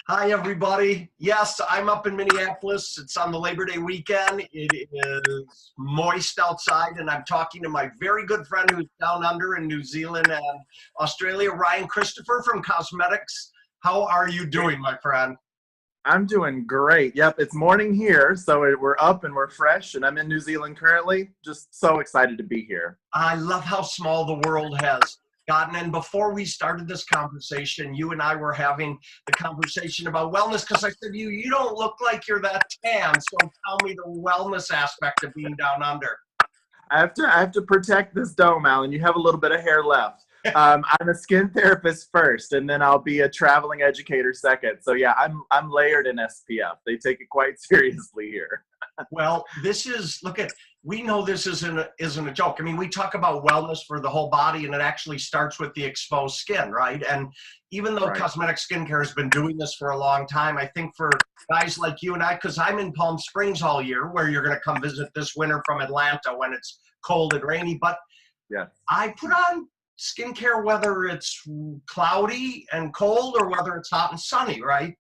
Hi, everybody. Yes, I'm up in Minneapolis. It's on the Labor Day weekend. It is moist outside, and I'm talking to my very good friend who's down under in New Zealand and Australia, Ryan Christopher from COSMEDIX. How are you doing, my friend? I'm doing great. Yep, it's morning here, so we're up and we're fresh, and I'm in New Zealand currently. Just so excited to be here. I love how small the world has gotten. And before we started this conversation, you and I were having the conversation about wellness because I said, you don't look like you're that tan. So tell me the wellness aspect of being down under. I have to protect this dome, Allan. You have a little bit of hair left. I'm a skin therapist first, and then I'll be a traveling educator second. So yeah, I'm layered in SPF. They take it quite seriously here. Well, we know this isn't a joke. I mean, we talk about wellness for the whole body, and it actually starts with the exposed skin, right? And even though Right. cosmetic skincare has been doing this for a long time, I think for guys like you and I, because I'm in Palm Springs all year, where you're going to come visit this winter from Atlanta when it's cold and rainy, but Yeah. I put on skincare whether it's cloudy and cold or whether it's hot and sunny, right?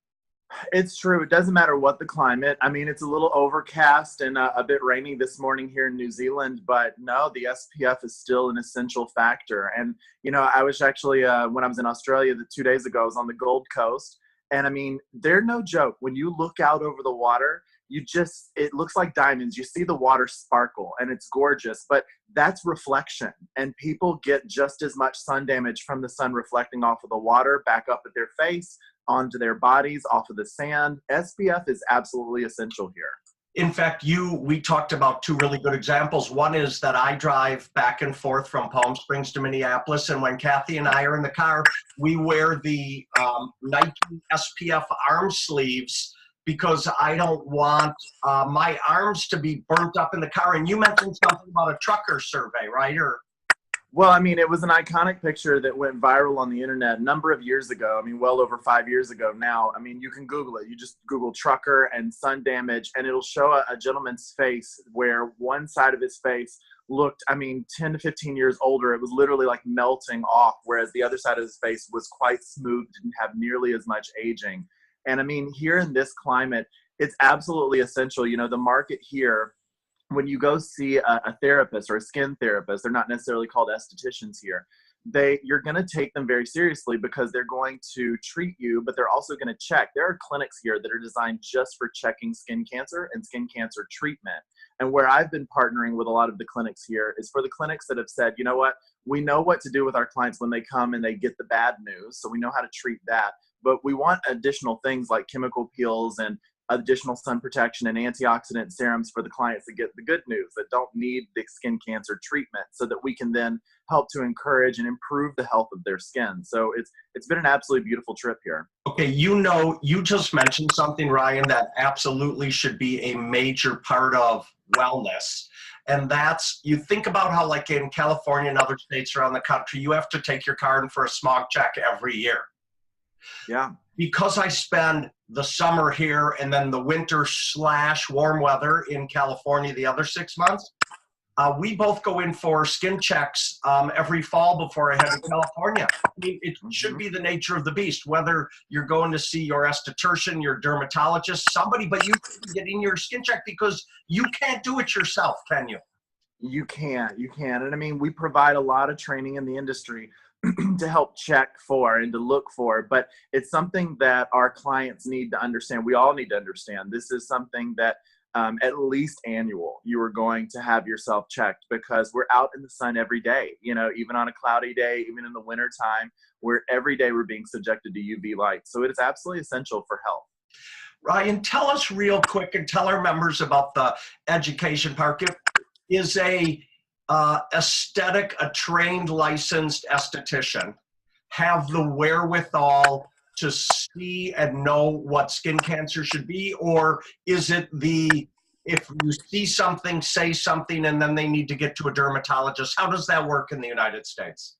It's true. It doesn't matter what the climate. I mean, it's a little overcast and a bit rainy this morning here in New Zealand, but no, the SPF is still an essential factor. And, I was actually, when I was in Australia 2 days ago, I was on the Gold Coast. And I mean, they're no joke. When you look out over the water, it looks like diamonds. You see the water sparkle and it's gorgeous, but that's reflection. And people get just as much sun damage from the sun reflecting off of the water back up at their face, onto their bodies, off of the sand. SPF is absolutely essential here. In fact, we talked about two really good examples. One is that I drive back and forth from Palm Springs to Minneapolis, and when Kathy and I are in the car, we wear the Nike SPF arm sleeves because I don't want my arms to be burnt up in the car. And you mentioned something about a trucker survey, right? Well, I mean, it was an iconic picture that went viral on the internet a number of years ago. I mean, well over 5 years ago now. I mean, you can Google it. You just Google trucker and sun damage, and it'll show a gentleman's face where one side of his face looked, 10 to 15 years older. It was literally like melting off, whereas the other side of his face was quite smooth, didn't have nearly as much aging. And I mean, here in this climate, it's absolutely essential. The market here, when you go see a therapist or a skin therapist, they're not necessarily called estheticians here. You're going to take them very seriously because they're going to treat you, but they're also going to check. There are clinics here that are designed just for checking skin cancer and skin cancer treatment. And where I've been partnering with a lot of the clinics here is for the clinics that have said, you know what, we know what to do with our clients when they come and they get the bad news, so we know how to treat that. But we want additional things like chemical peels and additional sun protection and antioxidant serums for the clients that get the good news, that don't need the skin cancer treatment, so that we can then help to encourage and improve the health of their skin. So it's been an absolutely beautiful trip here. Okay, you just mentioned something, Ryan, that absolutely should be a major part of wellness. And that's, you think about how, like in California and other states around the country, you have to take your car in for a smog check every year. Yeah. Because I spend the summer here and then the winter/warm weather in California the other 6 months, we both go in for skin checks every fall before I head to California. I mean, it should be the nature of the beast, whether you're going to see your esthetician, your dermatologist, somebody, but you should be getting your skin check because you can't do it yourself, can you? You can't. And I mean, we provide a lot of training in the industry to help check for and to look for, but it's something that our clients need to understand. We all need to understand. This is something that at least annual, you are going to have yourself checked, because we're out in the sun every day, even on a cloudy day, even in the winter time, where every day we're being subjected to UV light. So it is absolutely essential for health. Ryan, tell us real quick and tell our members about the education part. Is a a trained, licensed esthetician have the wherewithal to see and know what skin cancer should be? Or is it if you see something, say something, and then they need to get to a dermatologist? How does that work in the United States?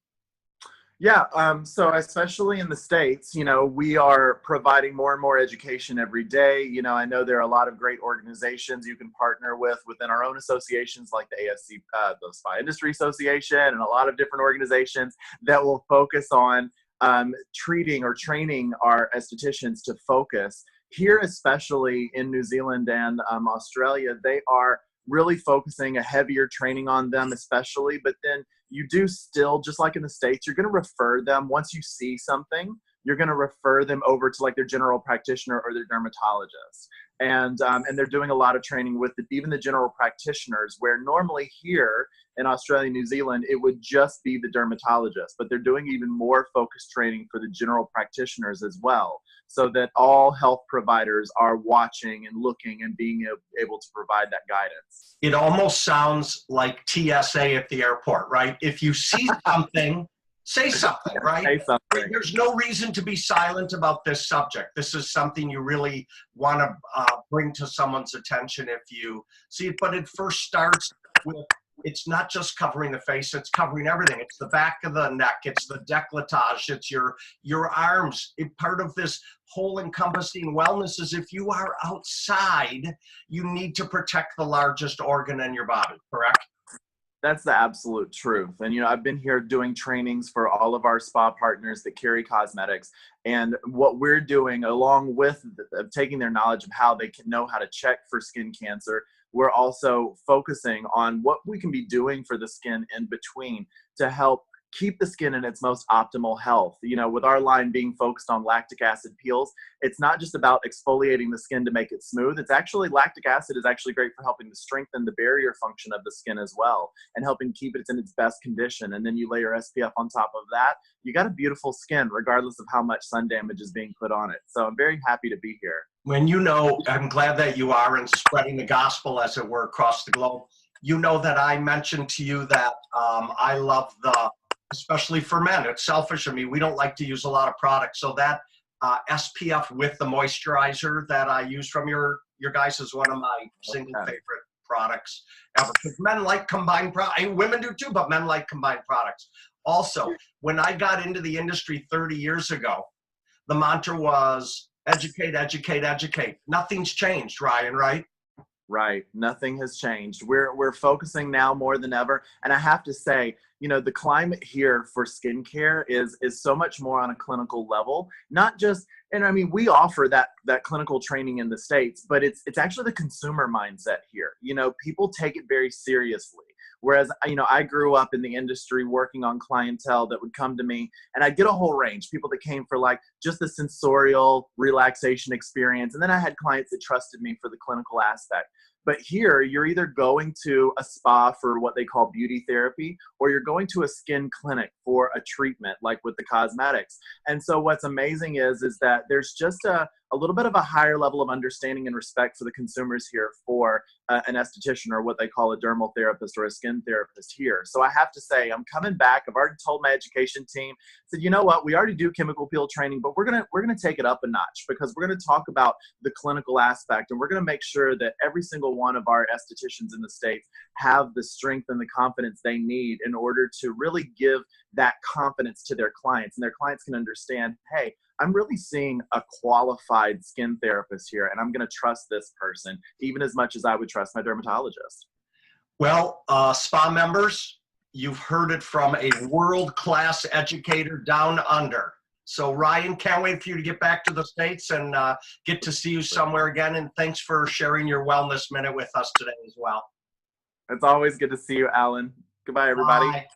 Yeah, so especially in the States, we are providing more and more education every day. I know there are a lot of great organizations you can partner with within our own associations, like the ASC, the Spa Industry Association, and a lot of different organizations that will focus on treating or training our estheticians to focus. Here, especially in New Zealand and Australia, they are really focusing a heavier training on them, especially. But then you do still, just like in the States, you're going to refer them once you see something. You're going to refer them over to like their general practitioner or their dermatologist. And they're doing a lot of training with even the general practitioners, where normally here in Australia, New Zealand, it would just be the dermatologist, but they're doing even more focused training for the general practitioners as well, so that all health providers are watching and looking and being able to provide that guidance. It almost sounds like TSA at the airport, right? If you see something, say something, right? Say something. There's no reason to be silent about this subject. This is something you really want to bring to someone's attention if you see it. But it first starts with, it's not just covering the face, it's covering everything. It's the back of the neck, it's the décolletage, it's your arms. Part of this whole encompassing wellness is if you are outside, you need to protect the largest organ in your body, correct? That's the absolute truth. And, you know, I've been here doing trainings for all of our spa partners that carry COSMEDIX. And what we're doing, along with taking their knowledge of how they can know how to check for skin cancer, we're also focusing on what we can be doing for the skin in between to help keep the skin in its most optimal health. You know, with our line being focused on lactic acid peels, it's not just about exfoliating the skin to make it smooth. It's actually, lactic acid is actually great for helping to strengthen the barrier function of the skin as well, and helping keep it in its best condition. And then you layer SPF on top of that, you got a beautiful skin regardless of how much sun damage is being put on it. So I'm very happy to be here. When you know, I'm glad that you are, and spreading the gospel, as it were, across the globe. You know that I mentioned to you that I love especially for men, it's selfish of me, we don't like to use a lot of products. So that SPF with the moisturizer that I use from your guys is one of my single favorite products ever. Because men like combined products. Women do too, but men like combined products. Also, when I got into the industry 30 years ago, the mantra was educate, educate, educate. Nothing's changed, Ryan, right? Right. Nothing has changed. We're focusing now more than ever. And I have to say, you know, the climate here for skincare is so much more on a clinical level, not just, and I mean, we offer that clinical training in the States, but it's actually the consumer mindset here. You know, people take it very seriously. Whereas, you know, I grew up in the industry working on clientele that would come to me, and I'd get a whole range. People that came for like just the sensorial relaxation experience. And then I had clients that trusted me for the clinical aspect. But here, you're either going to a spa for what they call beauty therapy, or you're going to a skin clinic for a treatment, like with the COSMEDIX. And so what's amazing is that there's just a little bit of a higher level of understanding and respect for the consumers here for an esthetician, or what they call a dermal therapist or a skin therapist here. So I have to say, I'm coming back. I've already told my education team, said, you know what, we already do chemical peel training, but we're gonna take it up a notch, because we're gonna talk about the clinical aspect, and we're gonna make sure that every single one of our estheticians in the States have the strength and the confidence they need in order to really give that confidence to their clients, and their clients can understand, hey, I'm really seeing a qualified skin therapist here, and I'm going to trust this person even as much as I would trust my dermatologist. Well, spa members, you've heard it from a world-class educator down under. So Ryan, can't wait for you to get back to the States and get to see you somewhere again. And thanks for sharing your Wellness Minute with us today as well. It's always good to see you, Allan. Goodbye, everybody. Bye.